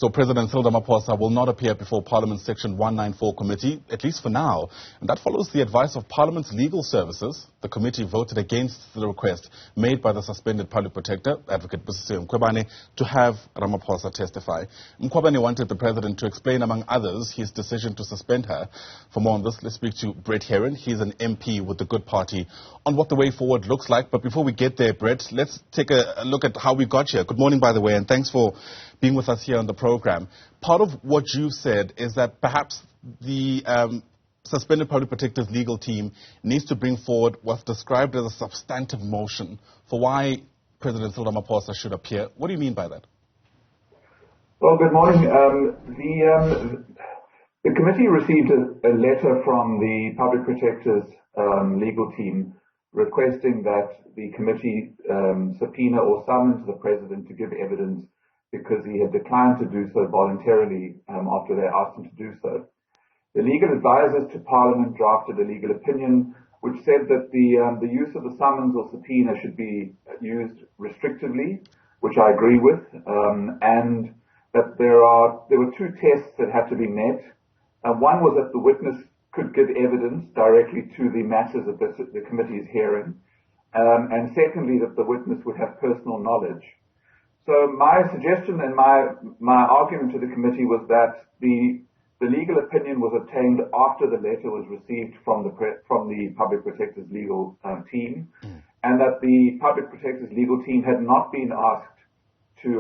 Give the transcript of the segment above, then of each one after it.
So President Cyril Ramaphosa will not appear before Parliament's Section 194 committee, at least for now. And that follows the advice of Parliament's legal services. The committee voted against the request made by the suspended public protector, Advocate Busisiwe Mkhwebane, to have Ramaphosa testify. Mkhwebane wanted the president to explain, among others, his decision to suspend her. For more on this, let's speak to Brett Herron. He's an MP with the Good Party, on what the way forward looks like. But before we get there, Brett, let's take a look at how we got here. Good morning, by the way, and thanks for being with us here on the program. Part of what you said is that perhaps the suspended public protector's legal team needs to bring forward what's described as a substantive motion for why President Cyril Ramaphosa should appear. What do you mean by that? Well, good morning. The committee received a letter from the public protector's legal team requesting that the committee subpoena or summons the president to give evidence because he had declined to do so voluntarily after they asked him to do so. The legal advisors to Parliament drafted a legal opinion which said that the use of the summons or subpoena should be used restrictively, which I agree with, and that there were two tests that had to be met. One was that the witness could give evidence directly to the matters that the committee is hearing, and secondly, that the witness would have personal knowledge. So my suggestion and my argument to the committee was that the legal opinion was obtained after the letter was received from the public protector's legal team, and that the public protector's legal team had not been asked to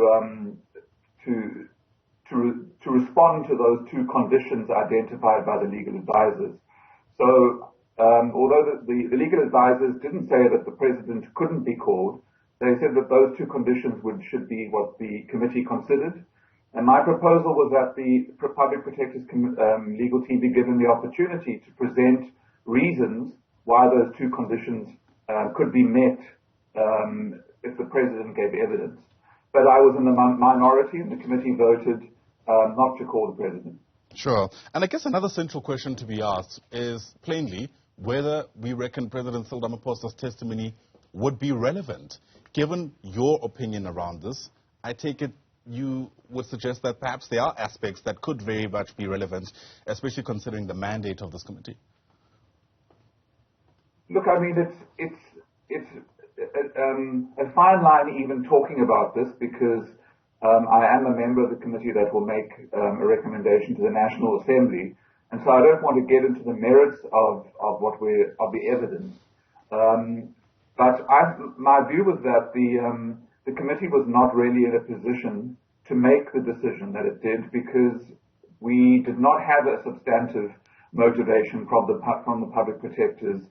respond to those two conditions identified by the legal advisors. So although the legal advisors didn't say that the president couldn't be called, they said that those two conditions should be what the committee considered. And my proposal was that the public protector's legal team be given the opportunity to present reasons why those two conditions could be met if the president gave evidence. But I was in the minority, and the committee voted not to call the president. Sure. And I guess another central question to be asked is plainly whether we reckon President Cyril Ramaphosa's testimony would be relevant. Given your opinion around this, I take it you would suggest that perhaps there are aspects that could very much be relevant, especially considering the mandate of this committee. Look, I mean, it's a fine line even talking about this because I am a member of the committee that will make a recommendation to the National Assembly, and so I don't want to get into the merits of the evidence. But my view was that the committee was not really in a position to make the decision that it did because we did not have a substantive motivation from the public protector's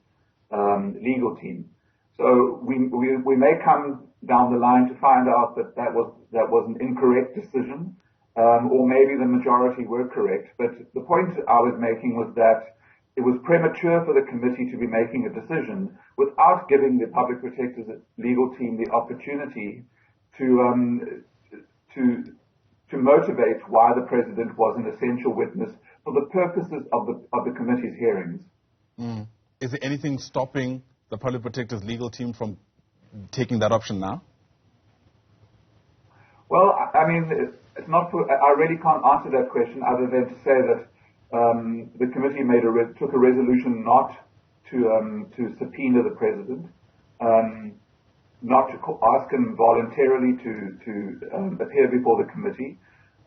legal team. So we may come down the line to find out that was an incorrect decision, or maybe the majority were correct. But the point I was making was that it was premature for the committee to be making a decision without giving the public protector's legal team the opportunity to motivate why the president was an essential witness for the purposes of the committee's hearings. Is there anything stopping the public protector's legal team from taking that option now? Well, I mean, it's not. I really can't answer that question other than to say that the committee took a resolution not to subpoena the president, not to ask him voluntarily to appear before the committee,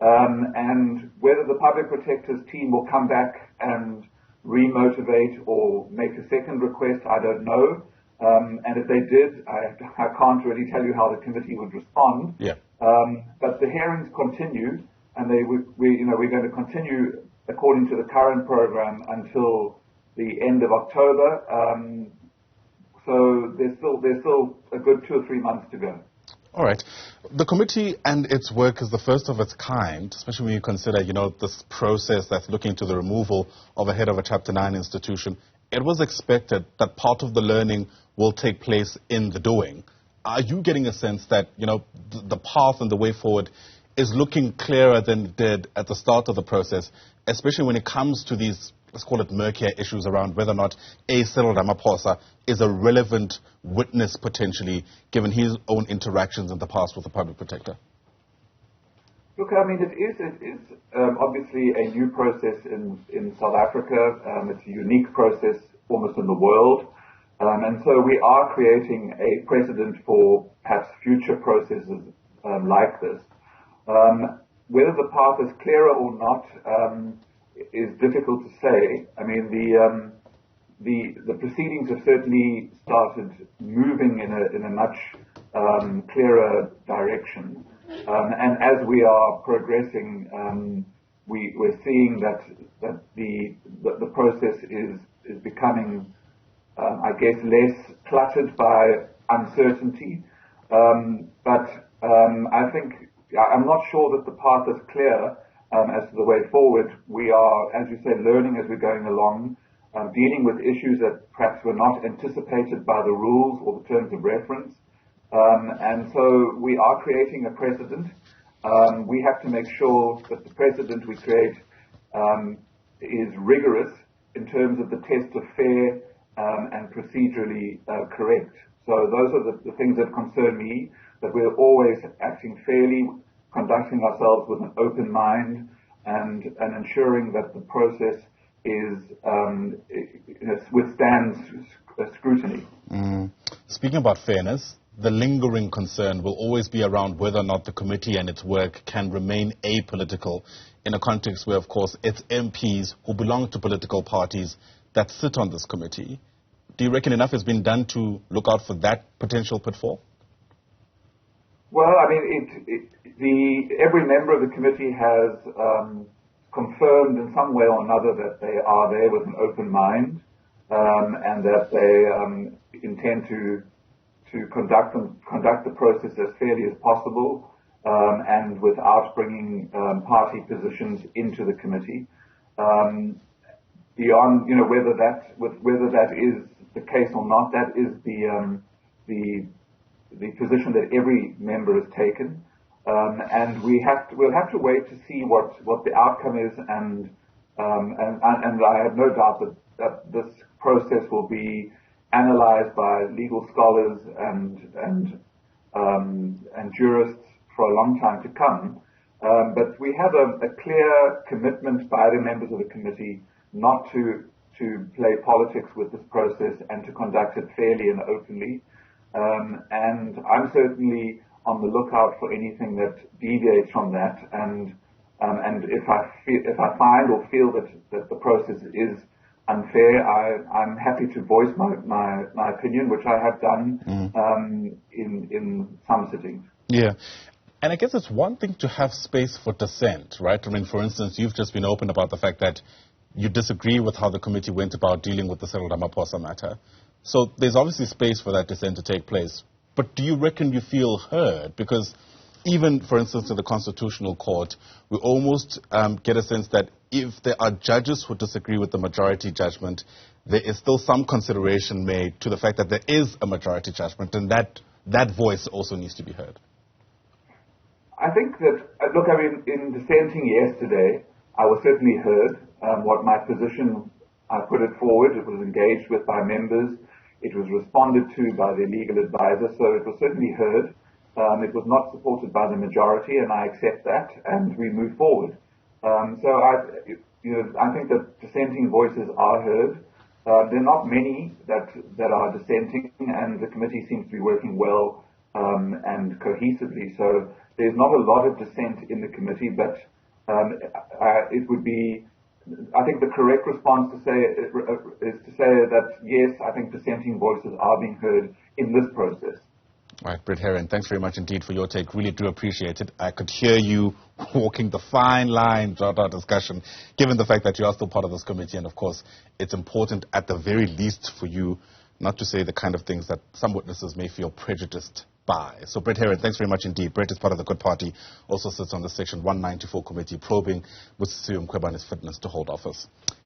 and whether the public protector's team will come back and remotivate or make a second request, I don't know. And if they did, I can't really tell you how the committee would respond. Yeah. But the hearings continue, and we're going to continue according to the current program until the end of October. So there's still a good 2 or 3 months to go. All right. The committee and its work is the first of its kind, especially when you consider, this process that's looking to the removal of a head of a Chapter 9 institution. It was expected that part of the learning will take place in the doing. Are you getting a sense that, the path and the way forward is looking clearer than it did at the start of the process, especially when it comes to these, let's call it murkier issues around whether or not Cyril Ramaphosa is a relevant witness potentially, given his own interactions in the past with the public protector? Look, I mean, it is obviously a new process in South Africa. It's a unique process almost in the world. And so we are creating a precedent for perhaps future processes like this. Whether the path is clearer or not is difficult to say. I mean, the proceedings have certainly started moving in a much clearer direction. And as we are progressing, we're seeing that the process is becoming, I guess, less cluttered by uncertainty. But I think I'm not sure that the path is clear as to the way forward. We are, as you say, learning as we're going along, dealing with issues that perhaps were not anticipated by the rules or the terms of reference. And so we are creating a precedent. We have to make sure that the precedent we create is rigorous in terms of the test of fair and procedurally correct. So those are the things that concern me, that we're always acting fairly, conducting ourselves with an open mind, and ensuring that the process withstands scrutiny. Speaking about fairness, the lingering concern will always be around whether or not the committee and its work can remain apolitical in a context where, of course, it's MPs who belong to political parties that sit on this committee. Do you reckon enough has been done to look out for that potential pitfall? Well, I mean, every member of the committee has confirmed in some way or another that they are there with an open mind and that they intend to conduct the process as fairly as possible and without bringing party positions into the committee. Beyond, whether that is the case or not, that is the position that every member has taken, and we'll have to wait to see what the outcome is, and I have no doubt that this process will be analyzed by legal scholars and jurists for a long time to come. But we have a clear commitment by the members of the committee not to play politics with this process and to conduct it fairly and openly. And I'm certainly on the lookout for anything that deviates from that. And if I find or feel that the process is unfair, I'm happy to voice my opinion, which I have done in some sittings. Yeah. And I guess it's one thing to have space for dissent, right? I mean, for instance, you've just been open about the fact that you disagree with how the committee went about dealing with the Cyril Ramaphosa matter. So there's obviously space for that dissent to take place. But do you reckon you feel heard? Because even, for instance, in the Constitutional Court, we almost get a sense that if there are judges who disagree with the majority judgment, there is still some consideration made to the fact that there is a majority judgment, and that voice also needs to be heard. I think that, look, I mean, in dissenting yesterday, I was certainly heard. What my position, I put it forward, it was engaged with by members, it was responded to by the legal advisor, so it was certainly heard. It was not supported by the majority, and I accept that, and we move forward. So I think that dissenting voices are heard. There are not many that are dissenting, and the committee seems to be working well and cohesively. So there's not a lot of dissent in the committee, but it would be, I think the correct response is to say that yes, I think dissenting voices are being heard in this process. All right, Brett Herron, thanks very much indeed for your take. Really do appreciate it. I could hear you walking the fine line throughout our discussion, given the fact that you are still part of this committee, and of course, it's important at the very least for you not to say the kind of things that some witnesses may feel prejudiced by. So, Brett Herron, thanks very much indeed. Brett is part of the Good Party, also sits on the Section 194 committee probing Busisiwe Mkhwebane's fitness to hold office.